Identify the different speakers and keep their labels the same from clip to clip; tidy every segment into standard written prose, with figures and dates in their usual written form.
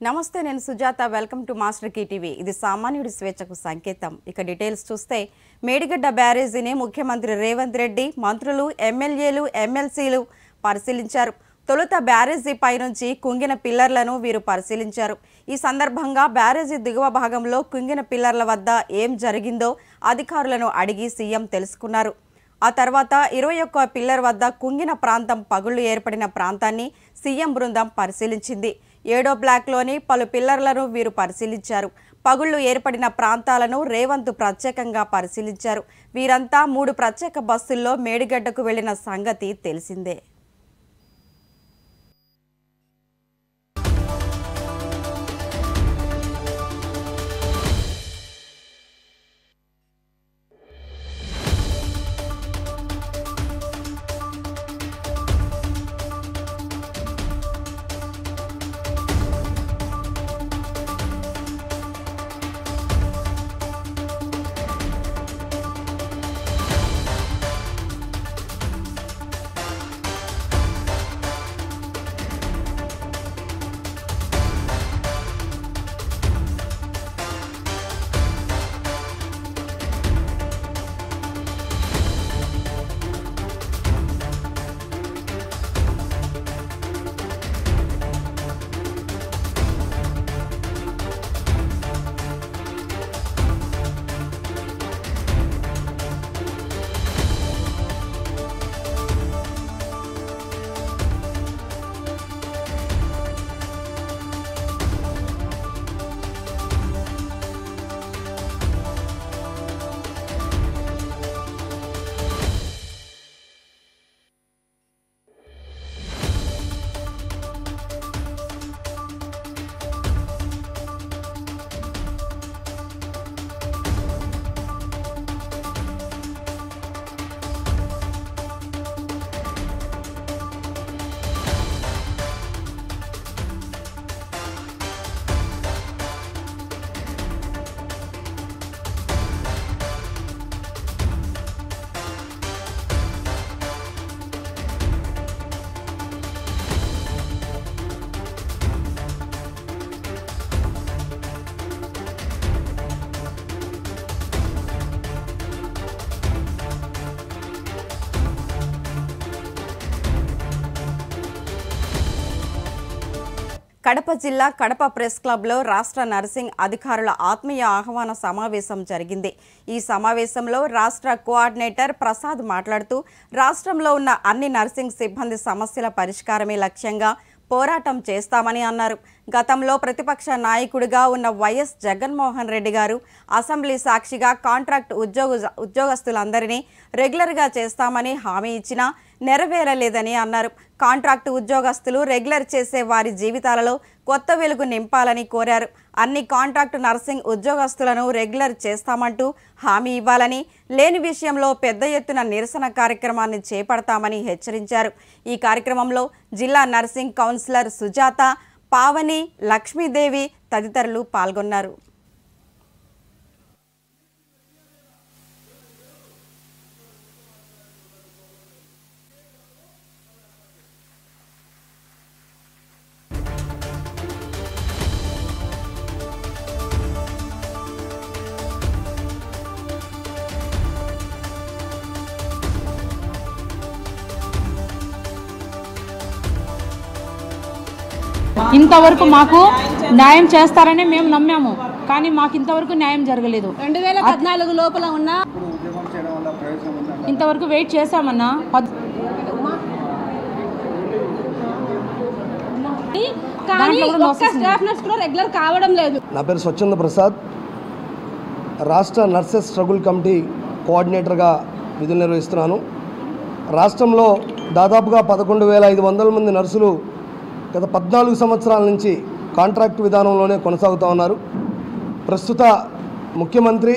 Speaker 1: నమస్తే, నేను Sujatha. Welcome to master key TV. ఇది సామాన్యుడి స్వేచ్ఛకు సంకేతం. ఇక డీటెయిల్స్ చూస్తే, మేడిగడ్డ బ్యారేజీని ముఖ్యమంత్రి రేవంత్ రెడ్డి, మంత్రులు, ఎమ్మెల్యేలు, ఎమ్మెల్సీలు పరిశీలించారు. తొలుత బ్యారేజీ పైనుంచి కుంగిన పిల్లర్లను వీరు పరిశీలించారు. ఈ సందర్భంగా బ్యారేజీ దిగువ భాగంలో కుంగిన పిల్లర్ల వద్ద ఏం జరిగిందో అధికారులను అడిగి సీఎం తెలుసుకున్నారు. ఆ తర్వాత 21 పిల్లర్ వద్ద కుంగిన ప్రాంతం పగుళ్లు ఏర్పడిన ప్రాంతాన్ని సీఎం బృందం పరిశీలించింది. 7వ బ్లాక్లోని పలు పిల్లర్లను వీరు పరిశీలించారు. పగుళ్లు ఏర్పడిన ప్రాంతాలను రేవంత్ ప్రత్యేకంగా పరిశీలించారు. వీరంతా 3 ప్రత్యేక బస్సుల్లో మేడిగడ్డకు వెళ్లిన సంగతి తెలిసిందే. కడప జిల్లా కడప ప్రెస్ క్లబ్లో రాష్ట్ర నర్సింగ్ అధికారుల ఆత్మీయ ఆహ్వాన సమావేశం జరిగింది. ఈ సమావేశంలో రాష్ట్ర కోఆర్డినేటర్ ప్రసాద్ మాట్లాడుతూ, రాష్ట్రంలో ఉన్న అన్ని నర్సింగ్ సిబ్బంది సమస్యల పరిష్కారమే లక్ష్యంగా పోరాటం చేస్తామని అన్నారు. గతంలో ప్రతిపక్ష నాయకుడిగా ఉన్న వైఎస్ జగన్మోహన్ రెడ్డి గారు అసెంబ్లీ సాక్షిగా కాంట్రాక్ట్ ఉద్యోగస్తులందరినీ రెగ్యులర్గా చేస్తామని హామీ ఇచ్చినా నెరవేరలేదని అన్నారు. కాంట్రాక్ట్ ఉద్యోగస్తులు రెగ్యులర్ చేసే వారి జీవితాలలో కొత్త వెలుగు నింపాలని కోరారు. అన్ని కాంట్రాక్ట్ నర్సింగ్ ఉద్యోగస్తులను రెగ్యులర్ చేస్తామంటూ హామీ ఇవ్వాలని, లేని విషయంలో పెద్ద ఎత్తున నిరసన కార్యక్రమాన్ని చేపడతామని హెచ్చరించారు. ఈ కార్యక్రమంలో జిల్లా నర్సింగ్ కౌన్సిలర్ సుజాత, పావని, లక్ష్మీదేవి తదితరులు పాల్గొన్నారు.
Speaker 2: ఇంతవరకు మాకు న్యాయం చేస్తారని మేము నమ్మాము, కానీ మాకు ఇంతవరకు న్యాయం జరగలేదు.
Speaker 3: 2014 లోపల ఉన్న
Speaker 2: ఇంతవరకు వెయిట్ చేశామన్నా.
Speaker 3: రెగ్యులర్ కావడం లేదు.
Speaker 4: నా పేరు స్వచ్ఛంద ప్రసాద్, రాష్ట్ర నర్సెస్ స్ట్రగుల్ కమిటీ కోఆర్డినేటర్గా విధులు నిర్వహిస్తున్నాను. రాష్ట్రంలో దాదాపుగా 11,500 మంది నర్సులు గత 14 సంవత్సరాల నుంచి కాంట్రాక్ట్ విధానంలోనే కొనసాగుతూ ఉన్నారు. ప్రస్తుత ముఖ్యమంత్రి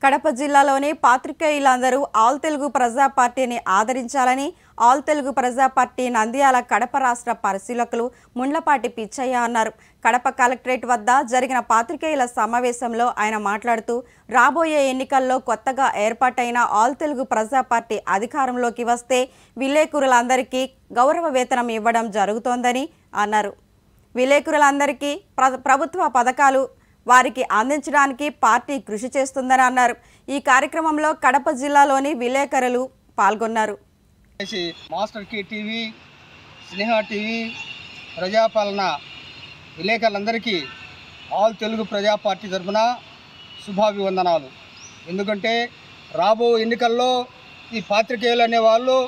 Speaker 1: కడప జిల్లాలోని పాత్రికేయులందరూ ఆల్ తెలుగు ప్రజా పార్టీని ఆదరించాలని ఆల్ తెలుగు ప్రజా పార్టీ నంద్యాల కడప రాష్ట్ర పరిశీలకులు ముండ్లపాటి పిచ్చయ్య అన్నారు. కడప కలెక్టరేట్ వద్ద జరిగిన పాత్రికేయుల సమావేశంలో ఆయన మాట్లాడుతూ, రాబోయే ఎన్నికల్లో కొత్తగా ఏర్పాటైన ఆల్ తెలుగు ప్రజా పార్టీ అధికారంలోకి వస్తే విలేకరులందరికీ గౌరవ వేతనం ఇవ్వడం జరుగుతోందని అన్నారు. విలేకరులందరికీ ప్రభుత్వ పథకాలు వారికి అందించడానికి పార్టీ కృషి చేస్తుందని అన్నారు. ఈ కార్యక్రమంలో కడప జిల్లాలోని విలేకరులు పాల్గొన్నారు.
Speaker 5: మాస్టర్ కి టీవీ, స్నేహ టీవీ, ప్రజాపాలన విలేకరులందరికీ ఆల్ తెలుగు ప్రజా పార్టీ తరఫున శుభాభివందనాలు. ఎందుకంటే రాబో ఎన్నికల్లో ఈ పాత్రికేయులు అనేవాళ్ళు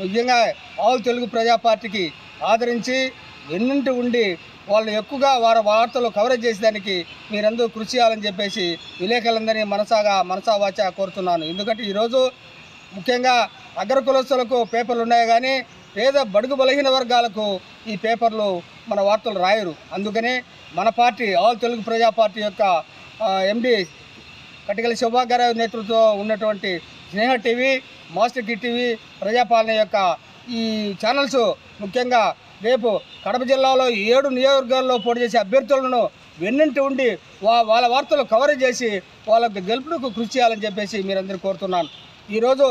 Speaker 5: నిజంగా ఆల్ తెలుగు ప్రజా పార్టీకి ఆదరించి వెన్నంటి ఉండి వాళ్ళు ఎక్కువగా వారి వార్తలు కవరేజ్ చేసేదానికి మీరందరూ కృషి చేయాలని చెప్పేసి విలేకరులందరినీ మనసా వాచా కోరుతున్నాను. ఎందుకంటే ఈరోజు ముఖ్యంగా అగ్రకులస్తులకు పేపర్లు ఉన్నాయి, కానీ పేద బడుగు బలహీన వర్గాలకు ఈ పేపర్లు మన వార్తలు రాయరు. అందుకనే మన పార్టీ ఆల్ తెలుగు ప్రజా పార్టీ యొక్క ఎండి కటికల శోభా గారి నేతృత్వంలో ఉన్నటువంటి స్నేహ టీవీ, మాస్టర్ కి టీవీ, ప్రజాపాలన యొక్క ఈ ఛానల్స్ ముఖ్యంగా రేపు కడప జిల్లాలో 7 నియోజకవర్గాల్లో పోటీ చేసే అభ్యర్థులను వెన్నంటి ఉండి వాళ్ళ వార్తలు కవరేజ్ చేసి వాళ్ళకు గెలుపుకు కృషి చేయాలని చెప్పేసి మీరందరూ కోరుతున్నాను. ఈరోజు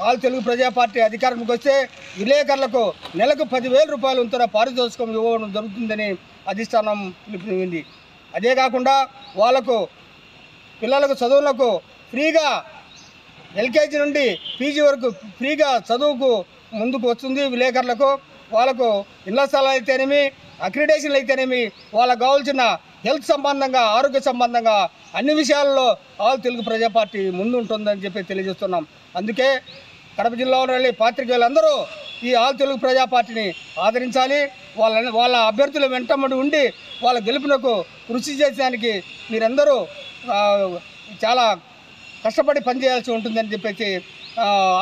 Speaker 5: ఆల్ తెలుగు ప్రజా పార్టీ అధికారంలోకి వస్తే విలేకరులకు నెలకు 10,000 రూపాయలు ఉంటున్న పారితోషికం ఇవ్వడం జరుగుతుందని అధిష్టానం పిలుపునింది. అదే కాకుండా వాళ్ళకు పిల్లలకు చదువులకు ఫ్రీగా ఎల్కేజీ నుండి పీజీ వరకు ఫ్రీగా చదువుకు ముందుకు వస్తుంది. విలేకరులకు వాళ్ళకు ఇళ్ల స్థలాలు అయితేనేమి, అక్రిడేషన్లు అయితేనేమి, వాళ్ళకు కావాల్సిన హెల్త్ సంబంధంగా, ఆరోగ్య సంబంధంగా అన్ని విషయాల్లో ఆల్ తెలుగు ప్రజా పార్టీ ముందు ఉంటుందని చెప్పి తెలియజేస్తున్నాం. అందుకే కడప జిల్లాలో వెళ్ళి పాత్రికేయులందరూ ఈ ఆల్ తెలుగు ప్రజా పార్టీని ఆదరించాలి. వాళ్ళ అభ్యర్థుల వెంటబడి ఉండి వాళ్ళ గెలుపునకు కృషి చేసేదానికి మీరందరూ చాలా కష్టపడి పనిచేయాల్సి ఉంటుందని చెప్పేసి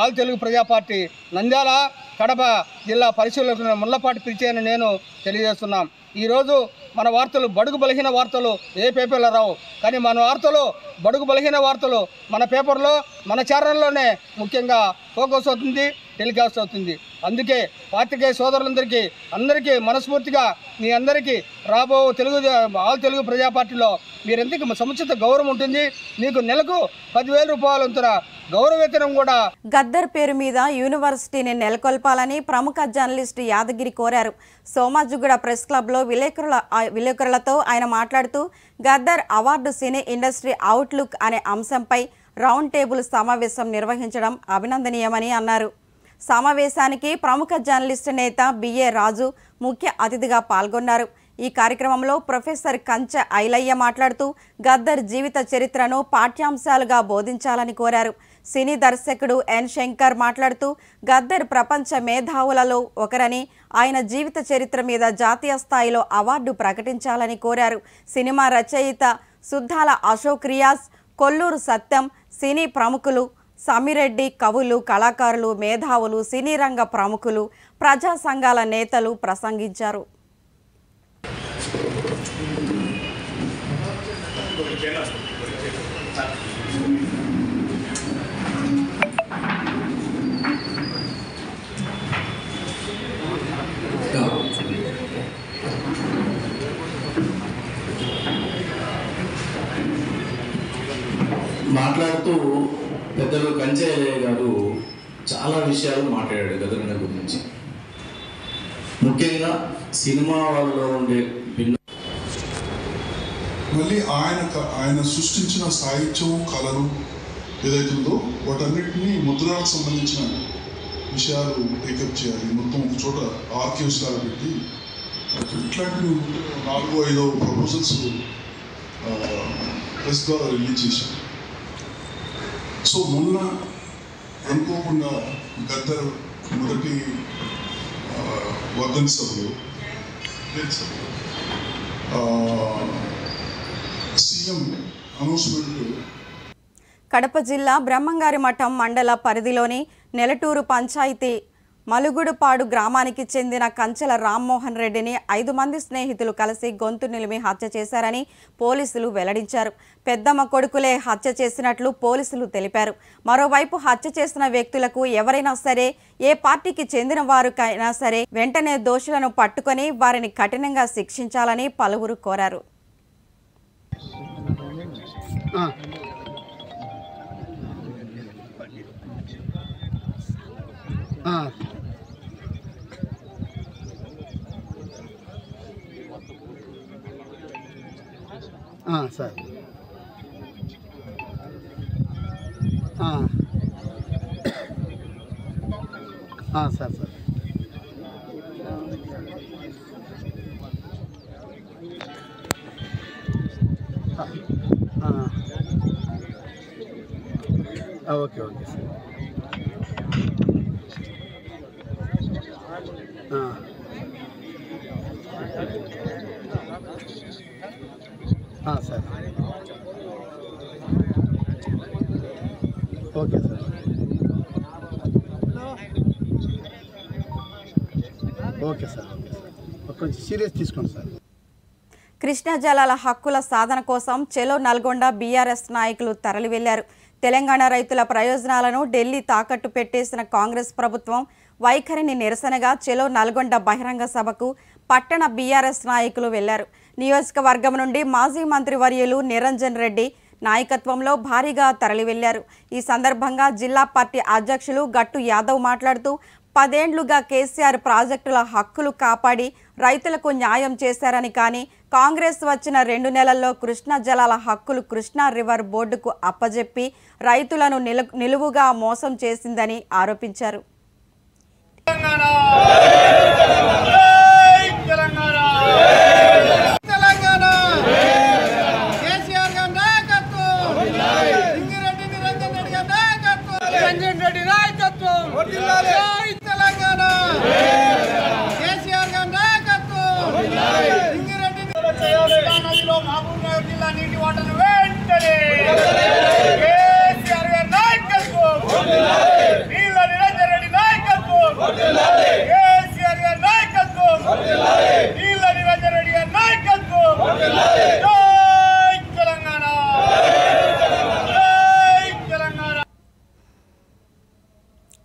Speaker 5: ఆల్ తెలుగు ప్రజా పార్టీ నంద్యాల, కడప జిల్లా పరిశీలకులు ముళ్ళపాటి పిలిచేయని నేను తెలియజేస్తున్నాం. ఈరోజు మన వార్తలు బడుగు బలహీన వార్తలు ఏ పేపర్లో రావు, కానీ మన వార్తలు బడుగు బలహీన వార్తలు మన పేపర్లో మన ఛానల్లోనే ముఖ్యంగా ఫోకస్ అవుతుంది, టెలికాస్ట్ అవుతుంది. అందుకే పాత్రికేయ సోదరులందరికీ అందరికీ మనస్ఫూర్తిగా మీ అందరికీ రాబో ఆల్ తెలుగు ప్రజా పార్టీలో మీరెందుకు సముచిత గౌరవం ఉంటుంది. మీకు నెలకు 10,000 రూపాయలు ఉంటున్న గౌరవేతనం కూడా.
Speaker 1: గద్దర్ పేరు మీద యూనివర్సిటీని నెలకొల్పాలని ప్రముఖ జర్నలిస్ట్ యాదగిరి కోరారు. సోమాజిగూడ ప్రెస్ క్లబ్లో విలేకరులతో ఆయన మాట్లాడుతూ Gaddar award cine industry outlook అనే అంశంపై రౌండ్ టేబుల్ సమావేశం నిర్వహించడం అభినందనీయమని అన్నారు. సమావేశానికి ప్రముఖ జర్నలిస్టు నేత బిఏ రాజు ముఖ్య అతిథిగా పాల్గొన్నారు. ఈ కార్యక్రమంలో ప్రొఫెసర్ కంచ ఐలయ్య మాట్లాడుతూ గద్దర్ జీవిత చరిత్రను పాఠ్యాంశాలుగా బోధించాలని కోరారు. సినీ దర్శకుడు ఎన్ శంకర్ మాట్లాడుతూ గద్దర్ ప్రపంచ మేధావులలో ఒకరని, ఆయన జీవిత చరిత్ర మీద జాతీయ స్థాయిలో అవార్డు ప్రకటించాలని కోరారు. సినిమా రచయిత సుద్దాల అశోక్ రియాజ్, కొల్లూరు సత్యం, సినీ ప్రముఖులు సమిరెడ్డి, కవులు, కళాకారులు, మేధావులు, సినీ రంగ ప్రముఖులు, ప్రజా సంఘాల నేతలు ప్రసంగించారు.
Speaker 6: మాట్లాడుతూ పెద్దలు కంచయ్య గారు చాలా విషయాలు మాట్లాడాడు గద్దర్ గురించి. ముఖ్యంగా సినిమా వాళ్ళలో ఉండే
Speaker 7: మళ్ళీ ఆయన సృష్టించిన సాహిత్యం, కళలు ఏదైతుందో వాటన్నిటినీ ముద్రణకు సంబంధించిన విషయాలు టేకప్ చేయాలి. మొత్తం ఒక చోట ఆర్కైవ్స్ లాగా పెట్టి ఇట్లాంటి 4-5 ప్రపోజల్స్ ప్రెస్ ద్వారా రిలీజ్ చేశాను. సో మొన్న అనుకోకుండా గద్దర్ మొదటి వర్ధంతి సభలో సీఎం అనౌన్స్మెంట్.
Speaker 1: కడప జిల్లా బ్రహ్మంగారి మఠం మండల పరిధిలోని నెలటూరు పంచాయతీ మలుగుడుపాడు గ్రామానికి చెందిన కంచెల రామ్మోహన్ రెడ్డిని 5 మంది స్నేహితులు కలిసి గొంతు నిలిమి హత్య చేశారని పోలీసులు వెల్లడించారు. పెద్దమ్మ కొడుకులే హత్య చేసినట్లు పోలీసులు తెలిపారు. మరోవైపు హత్య చేసిన వ్యక్తులకు ఎవరైనా సరే, ఏ పార్టీకి చెందిన వారికైనా సరే వెంటనే దోషులను పట్టుకొని వారిని కఠినంగా శిక్షించాలని పలువురు కోరారు.
Speaker 5: Sir sir sir okay okay sir sir okay sir okay sir కొంచెం సీరియస్ తీసుకోండి సార్.
Speaker 1: కృష్ణా జలాల హక్కుల సాధన కోసం చెలో నల్గొండ బీఆర్ఎస్ నాయకులు తరలి వెళ్లారు. తెలంగాణ రైతుల ప్రయోజనాలను ఢిల్లీ తాకట్టు పెట్టేసిన కాంగ్రెస్ ప్రభుత్వం వైఖరిని నిరసనగా చెలో నల్గొండ బహిరంగ సభకు పట్టణ బీఆర్ఎస్ నాయకులు వెళ్లారు. నియోజకవర్గం నుండి మాజీ మంత్రి వర్యులు నిరంజన్ రెడ్డి నాయకత్వంలో భారీగా తరలి వెళ్లారు. ఈ సందర్భంగా జిల్లా పార్టీ అధ్యక్షులు గట్టు యాదవ్ మాట్లాడుతూ 10 ఏళ్లుగా కేసీఆర్ ప్రాజెక్టుల హక్కులు కాపాడి రైతులకు న్యాయం చేశారని, కానీ కాంగ్రెస్ వచ్చిన 2 నెలల్లో కృష్ణా జలాల హక్కులు కృష్ణా రివర్ బోర్డుకు అప్పజెప్పి రైతులను నిలువుగా మోసం చేసిందని ఆరోపించారు.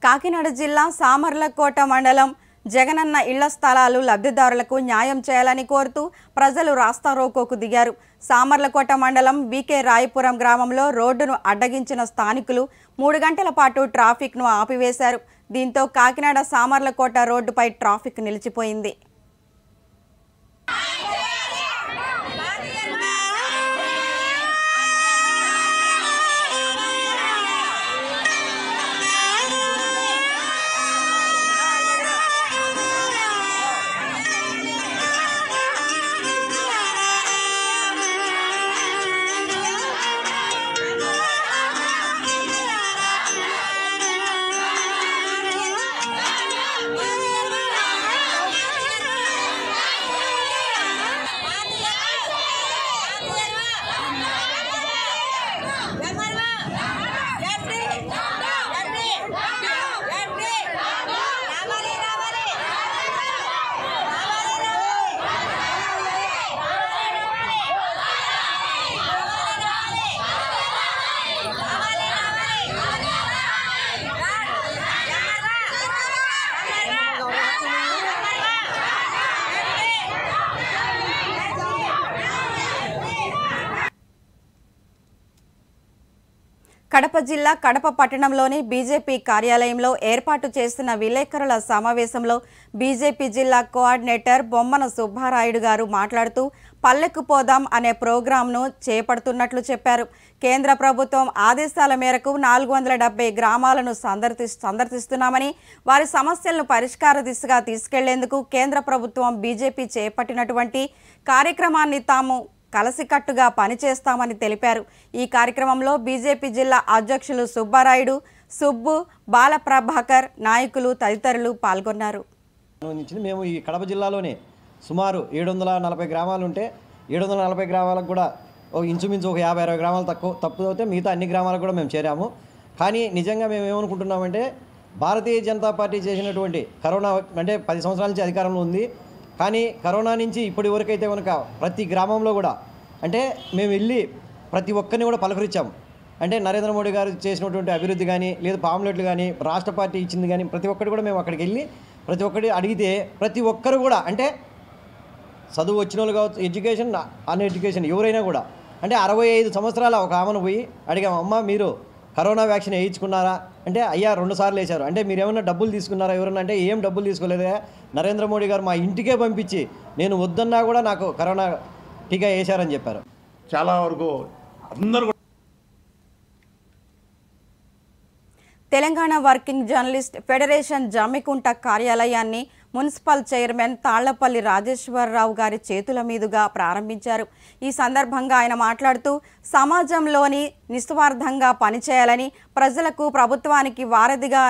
Speaker 1: కాకినాడ జిల్లా సామర్లకోట మండలం జగనన్న ఇళ్ల స్థలాలు లబ్ధిదారులకు న్యాయం చేయాలని కోరుతూ ప్రజలు రాస్తారోకోకు దిగారు. సామర్లకోట మండలం బీకే రాయపురం గ్రామంలో రోడ్డును అడ్డగించిన స్థానికులు 3 గంటల పాటు ట్రాఫిక్ను ఆపివేశారు. దీంతో కాకినాడ సామర్లకోట రోడ్డుపై ట్రాఫిక్ నిలిచిపోయింది. కడప జిల్లా కడప పట్టణంలోని బీజేపీ కార్యాలయంలో ఏర్పాటు చేసిన విలేకరుల సమావేశంలో బీజేపీ జిల్లా కోఆర్డినేటర్ బొమ్మన సుబ్బారాయుడు గారు మాట్లాడుతూ పల్లెకు పోదాం అనే ప్రోగ్రాంను చేపడుతున్నట్లు చెప్పారు. కేంద్ర ప్రభుత్వం ఆదేశాల మేరకు 470 గ్రామాలను సందర్శిస్తున్నామని, వారి సమస్యలను పరిష్కార దిశగా తీసుకెళ్లేందుకు కేంద్ర ప్రభుత్వం బీజేపీ చేపట్టినటువంటి కార్యక్రమాన్ని తాము కలసికట్టుగా పనిచేస్తామని తెలిపారు. ఈ కార్యక్రమంలో బీజేపీ జిల్లా అధ్యక్షులు సుబ్బారాయుడు, సుబ్బు, బాలప్రభాకర్, నాయకులు తదితరులు పాల్గొన్నారు.
Speaker 8: మేము ఈ కడప జిల్లాలోనే సుమారు 740 గ్రామాలు ఉంటే 740 గ్రామాలకు కూడా ఇంచుమించు ఒక 50-60 గ్రామాలు తప్పుదవుతే మిగతా అన్ని గ్రామాలకు కూడా మేము చేరాము. కానీ నిజంగా మేము ఏమనుకుంటున్నామంటే భారతీయ జనతా పార్టీ చేసినటువంటి కరోనా అంటే 10 సంవత్సరాల నుంచి అధికారంలో ఉంది. కానీ కరోనా నుంచి ఇప్పటి వరకైతే కనుక ప్రతి గ్రామంలో కూడా అంటే మేము వెళ్ళి ప్రతి ఒక్కరిని కూడా పలకరించాము. అంటే నరేంద్ర మోడీ గారు చేసినటువంటి అభివృద్ధి కానీ లేదా పాంప్లెట్లు కానీ రాష్ట్ర పార్టీ ఇచ్చింది కానీ ప్రతి ఒక్కటి కూడా మేము అక్కడికి వెళ్ళి ప్రతి ఒక్కటి అడిగితే ప్రతి ఒక్కరు కూడా అంటే చదువు వచ్చిన వాళ్ళు కావచ్చు, ఎడ్యుకేషన్ అన్ ఎడ్యుకేషన్ ఎవరైనా కూడా అంటే 65 సంవత్సరాల ఒక ఆమెను పోయి అడిగాము, అమ్మ మీరు కరోనా వ్యాక్సిన్ వేయించుకున్నారా అంటే అయ్యా 2 సార్లు వేశారు. అంటే మీరు ఏమన్నా డబ్బులు తీసుకున్నారా ఎవరన్నా అంటే ఏం డబ్బులు తీసుకోలేదా, నరేంద్ర మోడీ గారు మా ఇంటికే పంపించి నేను వద్దన్నా కూడా నాకు కరోనా టీకా వేశారని చెప్పారు.
Speaker 9: చాలా వరకు అందరూ
Speaker 1: Telangana working journalist federation Jammikunta కార్యాలయాన్ని మున్సిపల్ చైర్మన్ తాళ్లపల్లి రాజేశ్వరరావు గారి చేతుల మీదుగా ప్రారంభించారు. ఈ సందర్భంగా ఆయన మాట్లాడుతూ సమాజంలోని నిస్వార్థంగా పనిచేయాలని, ప్రజలకు ప్రభుత్వానికి వారధిగా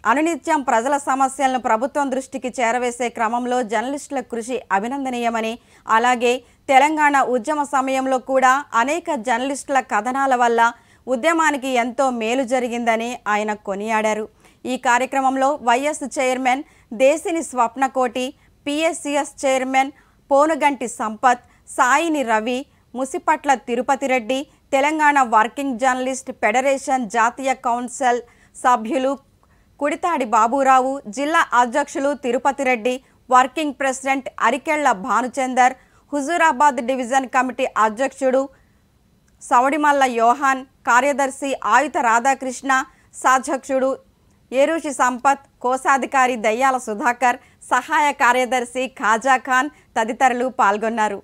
Speaker 1: అనునిత్యం ప్రజల సమస్యలను ప్రభుత్వం దృష్టికి చేరవేసే క్రమంలో జర్నలిస్టుల కృషి అభినందనీయమని, అలాగే తెలంగాణ ఉద్యమ సమయంలో కూడా అనేక జర్నలిస్టుల కథనాల వల్ల ఉద్యమానికి ఎంతో మేలు జరిగిందని ఆయన కొనియాడారు. ఈ కార్యక్రమంలో vice chairman Desini Swapnakoti, PSCS chairman Ponuganti Sampath, Saini Ravi, Musipatla Tirupati Reddy, Telangana working journalist federation జాతీయ కౌన్సిల్ సభ్యులు కుడితాడి బాబురావు, జిల్లా అధ్యక్షులు Tirupati Reddy, working president Arikella Bhanuchander, Huzurabad division committee అధ్యక్షుడు సవడిమల్ల యోహాన్, కార్యదర్శి ఆయుత రాధాకృష్ణ, సాధ్యక్షుడు ఏరూషి సంపత్, కోశాధికారి దయ్యాల సుధాకర్, సహాయ కార్యదర్శి ఖాజా ఖాన్ తదితరులు పాల్గొన్నారు.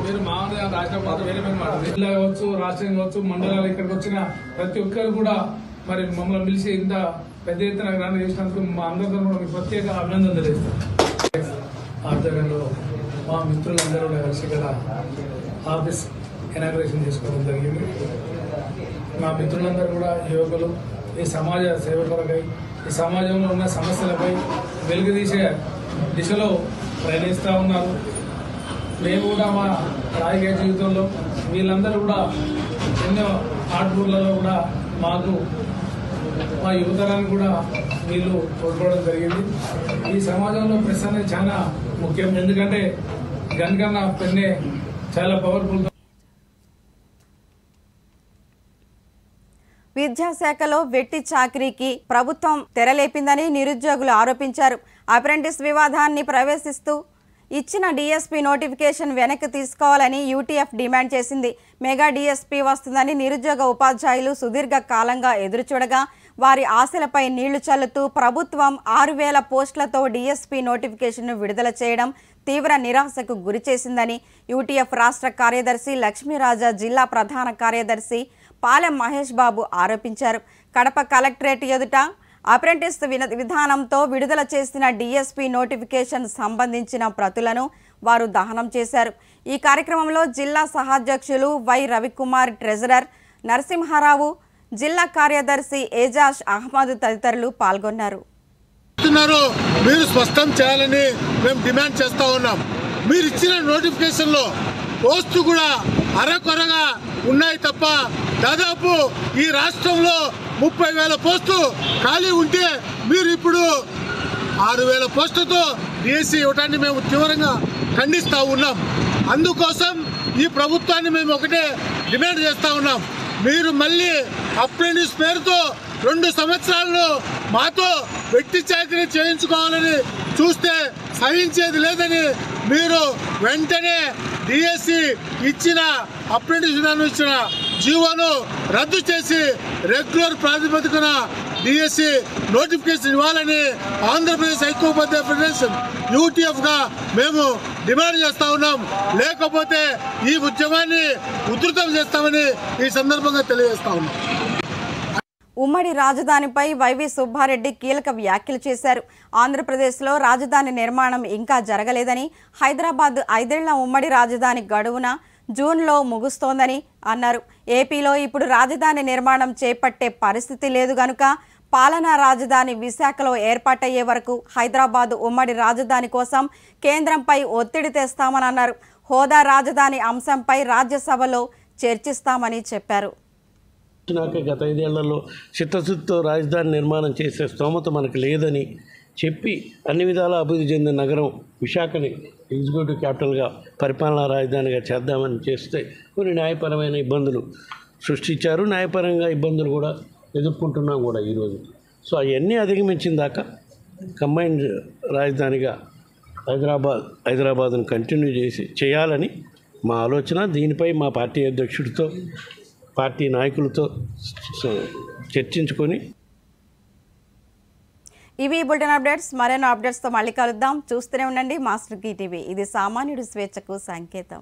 Speaker 10: మీరు మామూలుగా రాష్ట్ర వేరే జిల్లా కావచ్చు, రాష్ట్రం కావచ్చు, మండలాలు ఇక్కడికి వచ్చిన ప్రతి ఒక్కరు కూడా మరి మమ్మల్ని పిలిచి ఇంత పెద్ద ఎత్తున గ్రాండ్ చేసినందుకు మా అందరితో కూడా మీకు ప్రత్యేక అభినందన తెలియజేస్తాం. ఆధ్వర్యంలో మా మిత్రులందరూ కలిసి ఇక్కడ ఆఫీస్ ఇనాగ్రేషన్ చేసుకోవడం జరిగింది. మా మిత్రులందరూ కూడా యువకులు ఈ సమాజ సేవ కొరకై, ఈ సమాజంలో ఉన్న సమస్యలపై వెలుగుదీసే దిశలో ప్రయాణిస్తూ ఉన్నారు. మేము కూడా మా రాజకీయ జీవితంలో వీళ్ళందరూ కూడా ఎన్నో ఆటూర్లలో కూడా మాకు మా యువతరాన్ని కూడా వీళ్ళు తోడ్పడడం జరిగింది. ఈ సమాజంలో ప్రెస్ అనేది చాలా ముఖ్యం. ఎందుకంటే గన్ కన్నా పెన్నే చాలా పవర్ఫుల్.
Speaker 1: విద్యాశాఖలో వెట్టి చాకరీకి ప్రభుత్వం తెరలేపిందని నిరుద్యోగులు ఆరోపించారు. అప్రెంటిస్ వివాదాన్ని ప్రవేశిస్తూ ఇచ్చిన డీఎస్పీ నోటిఫికేషన్ వెనక్కి తీసుకోవాలని యూటీఎఫ్ డిమాండ్ చేసింది. మెగా డీఎస్పీ వస్తుందని నిరుద్యోగ ఉపాధ్యాయులు సుదీర్ఘ కాలంగా ఎదురుచూడగా వారి ఆశలపై నీళ్లు చల్లుతూ ప్రభుత్వం 6,000 పోస్టులతో డీఎస్పీ నోటిఫికేషన్ను విడుదల చేయడం తీవ్ర నిరాశకు గురిచేసిందని యూటీఎఫ్ రాష్ట్ర కార్యదర్శి లక్ష్మీరాజా, జిల్లా ప్రధాన కార్యదర్శి పాలెం మహేష్ బాబు ఆరోపించారు. కడప కలెక్టరేట్ ఎదుట అప్రెంటిస్ విధానంతో విడుదల చేసిన డీఎస్పీ నోటిఫికేషన్ సంబంధించిన ప్రతులను వారు దహనం చేశారు. ఈ కార్యక్రమంలో జిల్లా సహాధ్యక్షులు వై రవికుమార్, ట్రెజరర్ నరసింహారావు, జిల్లా కార్యదర్శి ఏజాజ్ అహ్మద్ తదితరులు పాల్గొన్నారు.
Speaker 11: మీరు స్పష్టం చేయాలని మేము డిమాండ్ చేస్తూ ఉన్నాం. మీరు ఇచ్చిన నోటిఫికేషన్లో పోస్టు కూడా అరకొరగా ఉన్నాయి తప్ప దాదాపు ఈ రాష్ట్రంలో 30,000 పోస్టులు ఖాళీ ఉంటే మీరు ఇప్పుడు 6,000 పోస్టులతో డిఎస్సి ఇవ్వటాన్ని మేము తీవ్రంగా ఖండిస్తూ ఉన్నాం. అందుకోసం ఈ ప్రభుత్వాన్ని మేము ఒకటే డిమాండ్ చేస్తూ ఉన్నాం. మీరు మళ్ళీ అప్రెంటిస్ పేరుతో 2 సంవత్సరాల్లో మాతో వెట్టి చాకరీ చేయించుకోవాలని చూస్తే సహించేది లేదని మీరు వెంటనే డిఎస్సి ఇచ్చిన అప్రెంటిస్ విధానం ఇచ్చిన జీవోను రద్దు చేసి రెగ్యులర్ ప్రాతిపదికన డిఎస్సి నోటిఫికేషన్ ఇవ్వాలని ఆంధ్రప్రదేశ్ ఐక్యోపాధ్యాయ ఫెడరేషన్ యూటీఎఫ్గా మేము డిమాండ్ చేస్తూ ఉన్నాం. లేకపోతే ఈ ఉద్యమాన్ని ఉధృతం చేస్తామని ఈ సందర్భంగా తెలియజేస్తా ఉన్నాం.
Speaker 1: ఉమ్మడి రాజధానిపై వైవి సుబ్బారెడ్డి కీలక వ్యాఖ్యలు చేశారు. ఆంధ్రప్రదేశ్లో రాజధాని నిర్మాణం ఇంకా జరగలేదని, హైదరాబాద్ 5 ఏళ్ల ఉమ్మడి రాజధాని గడువున జూన్లో ముగుస్తోందని అన్నారు. ఏపీలో ఇప్పుడు రాజధాని నిర్మాణం చేపట్టే పరిస్థితి లేదు గనుక పాలనా రాజధాని విశాఖలో ఏర్పాటయ్యే వరకు హైదరాబాద్ ఉమ్మడి రాజధాని కోసం కేంద్రంపై ఒత్తిడి తెస్తామని అన్నారు. హోదా రాజధాని అంశంపై రాజ్యసభలో చర్చిస్తామని చెప్పారు.
Speaker 12: గత 5 ఏళ్లలో చిత్తశుద్ధితో రాజధాని నిర్మాణం చేసే స్తోమత మనకు లేదని చెప్పి అన్ని విధాలా అభివృద్ధి చెందిన నగరం విశాఖని ఎగ్జిక్యూటివ్ క్యాపిటల్గా పరిపాలనా రాజధానిగా చేద్దామని చేస్తే కొన్ని న్యాయపరమైన ఇబ్బందులు సృష్టించారు. న్యాయపరంగా ఇబ్బందులు కూడా ఎదుర్కొంటున్నాం కూడా ఈరోజు. సో అవన్నీ అధిగమించిన దాకా కంబైన్డ్ రాజధానిగా హైదరాబాద్ను కంటిన్యూ చేయాలని మా ఆలోచన. దీనిపై మా పార్టీ అధ్యక్షుడితో పార్టీ నాయకులతో చర్చించుకొని.
Speaker 1: ఇవి బులెటిన్ అప్డేట్స్. మరెన్నో అప్డేట్స్తో మళ్ళీ కలుద్దాం. చూస్తూనే ఉండండి మాస్టర్ కీ టీవీ. ఇది సామాన్యుడి స్వేచ్ఛకు సంకేతం.